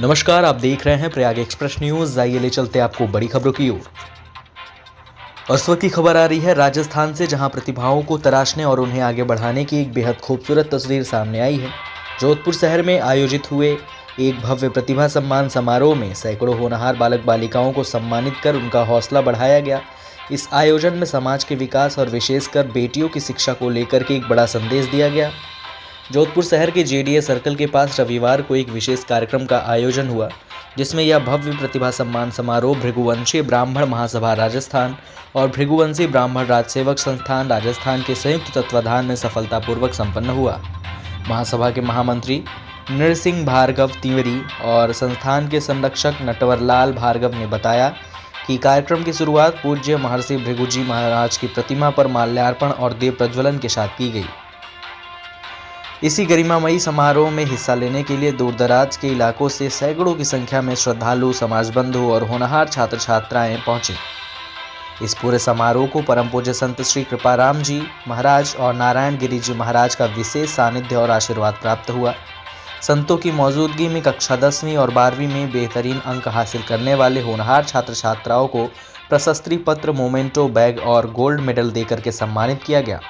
नमस्कार, आप देख रहे हैं प्रयाग एक्सप्रेस न्यूज। आइए ले चलते आपको बड़ी खबरों की ओर। और इस वक्त की खबर आ रही है राजस्थान से, जहां प्रतिभाओं को तराशने और उन्हें आगे बढ़ाने की एक बेहद खूबसूरत तस्वीर सामने आई है। जोधपुर शहर में आयोजित हुए एक भव्य प्रतिभा सम्मान समारोह में सैकड़ों होनहार बालक बालिकाओं को सम्मानित कर उनका हौसला बढ़ाया गया। इस आयोजन में समाज के विकास और विशेषकर बेटियों की शिक्षा को लेकर के एक बड़ा संदेश दिया गया। जोधपुर शहर के जेडीए सर्कल के पास रविवार को एक विशेष कार्यक्रम का आयोजन हुआ, जिसमें यह भव्य प्रतिभा सम्मान समारोह भृगुवंशी ब्राह्मण महासभा राजस्थान और भृगुवंशी ब्राह्मण राजसेवक संस्थान राजस्थान के संयुक्त तत्वाधान में सफलतापूर्वक संपन्न हुआ। महासभा के महामंत्री नृसिंह भार्गव तिवारी और संस्थान के संरक्षक नटवरलाल भार्गव ने बताया कि कार्यक्रम की शुरुआत पूज्य महर्षि भृगुजी महाराज की प्रतिमा पर माल्यार्पण और दीप प्रज्वलन के साथ की गई। इसी गरिमामयी समारोह में हिस्सा लेने के लिए दूर दराज के इलाकों से सैकड़ों की संख्या में श्रद्धालु, समाज बंधु और होनहार छात्र छात्राएं पहुंचे। इस पूरे समारोह को परम पूज्य संत श्री कृपाराम जी महाराज और नारायण गिरी जी महाराज का विशेष सानिध्य और आशीर्वाद प्राप्त हुआ। संतों की मौजूदगी में कक्षा 10वीं और 12वीं में बेहतरीन अंक हासिल करने वाले होनहार छात्र छात्राओं को प्रशस्ति पत्र, मोमेंटो, बैग और गोल्ड मेडल देकर के सम्मानित किया गया।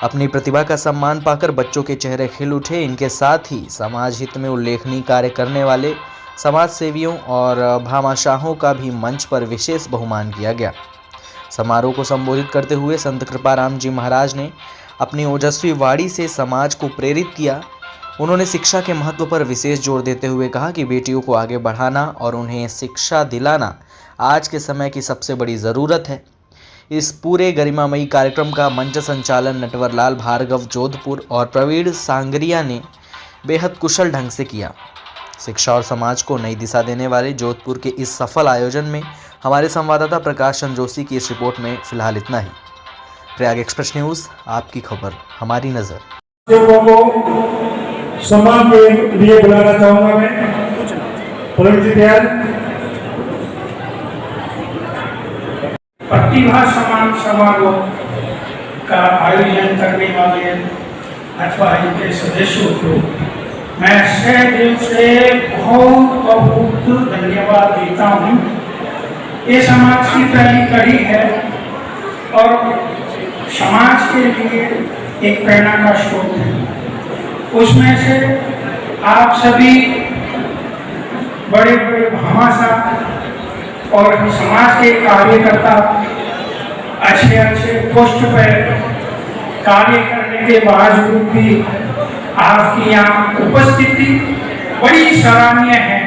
अपनी प्रतिभा का सम्मान पाकर बच्चों के चेहरे खिल उठे। इनके साथ ही समाज हित में उल्लेखनीय कार्य करने वाले समाज सेवियों और भामाशाहों का भी मंच पर विशेष बहुमान किया गया। समारोह को संबोधित करते हुए संत कृपाराम जी महाराज ने अपनी ओजस्वी वाणी से समाज को प्रेरित किया। उन्होंने शिक्षा के महत्व पर विशेष जोर देते हुए कहा कि बेटियों को आगे बढ़ाना और उन्हें शिक्षा दिलाना आज के समय की सबसे बड़ी ज़रूरत है। इस पूरे गरिमामयी कार्यक्रम का मंच संचालन नटवरलाल भार्गव जोधपुर और प्रवीण सांगरिया ने बेहद कुशल ढंग से किया। शिक्षा और समाज को नई दिशा देने वाले जोधपुर के इस सफल आयोजन में हमारे संवाददाता प्रकाश चंद्र जोशी की इस रिपोर्ट में फिलहाल इतना ही। प्रयाग एक्सप्रेस न्यूज़, आपकी खबर हमारी नज़र। सम्मान के लिए बुलाना चाहूंगा मैं प्रवीण जी तैयार। प्रतिभा सम्मान समारोह का आयोजन करने वाले अथवा इनके सदस्यों को मैं सह दिल से बहुत बहुत धन्यवाद देता हूँ। ये समाज की पहली कड़ी है और समाज के लिए एक प्रेरणा का स्रोत है। उसमें से आप सभी बड़े बड़े भामाशाह और समाज के कार्यकर्ता अच्छे अच्छे पोस्ट पर कार्य करने के बावजूद भी आपकी यहाँ उपस्थिति बड़ी सराहनीय है।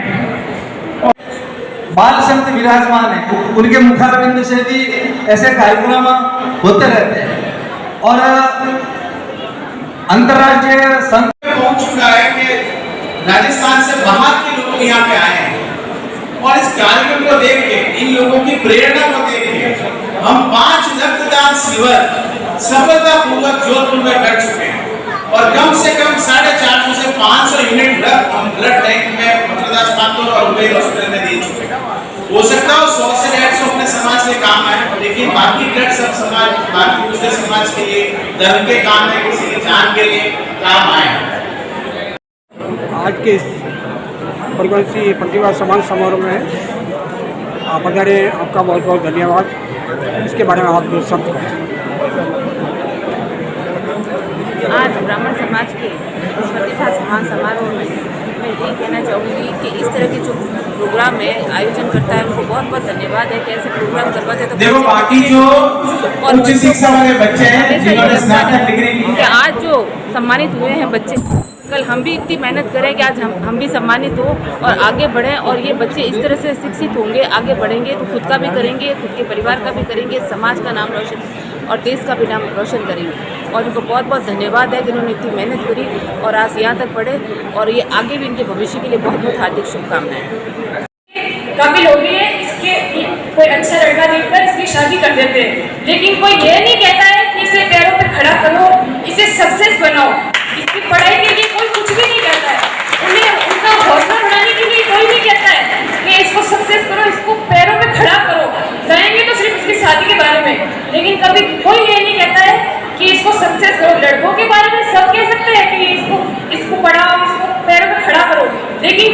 बाल संत विराजमान है, उनके मुखारविंद से भी ऐसे कार्यक्रम होते रहते हैं और अंतर्राष्ट्रीय संत पहुंच चुका है कि राजस्थान से बाहर के लोग यहाँ पे आए हैं और इस कार्यक्रम को देख के, इन लोगों की प्रेरणा को देख के हम 5 रक्तदान शिविर सफलतापूर्वक जोधपुर में कर चुके हैं और कम से कम 450 से 500 यूनिट हम ब्लड बैंक में मथुरादास पात्र और उबेर हॉस्पिटल में दे चुके हैं। हो सकता है 100 से 150 अपने समाज के काम आए, लेकिन बाकी ब्लड सब समाज, बाकी दूसरे समाज के लिए, धर्म के काम है, किसी की जान के लिए काम आए। आज के इस भृगुवंशी प्रतिभा सम्मान समारोह में आप पधारे, आपका बहुत बहुत धन्यवाद। इसके बारे में आप दो शब्द कहें। आज ब्राह्मण समाज के इस प्रतिभा सम्मान समारोह में मैं यही कहना चाहूँगी कि इस तरह के जो प्रोग्राम है आयोजन करता है उनको बहुत बहुत धन्यवाद है कि ऐसे प्रोग्राम करवाते तो देखो बाकी जो उच्च शिक्षा वाले बच्चे हैं जिन्होंने स्नातक डिग्री की कि आज जो सम्मानित हुए हैं बच्चे, कल हम भी इतनी मेहनत करें कि आज हम भी सम्मानित हो और आगे बढ़ें और ये बच्चे इस तरह से शिक्षित होंगे, आगे बढ़ेंगे तो खुद का भी करेंगे, खुद के परिवार का भी करेंगे, समाज का नाम रोशन और देश का भी नाम रोशन करेंगे। और उनको बहुत बहुत धन्यवाद है कि उन्होंने इतनी मेहनत करी और आज यहाँ तक बढ़े और ये आगे भी इनके भविष्य के लिए बहुत बहुत हार्दिक शुभकामनाएं। काबिल हो गई है, इसके कोई अच्छा लड़का देखकर इसकी शादी कर देते हैं, लेकिन कोई ये नहीं कहता है कि इसे पैरों पे खड़ा करो, इसे सक्सेस बनाओ। इसकी पढ़ाई के लिए कोई कुछ भी नहीं कहता है, उन्हें उनका हौसला बढ़ाने के लिए कोई नहीं कहता है कि इसको सक्सेस करो, इसको पैरों पे खड़ा करो। कहेंगे तो सिर्फ इसकी शादी के बारे में, लेकिन कभी कोई ये नहीं कहता है कि इसको सक्सेस करो। लड़कों के बारे में सब कह सकते हैं कि इसको पढ़ाओ, इसको पैरों पे खड़ा करो, लेकिन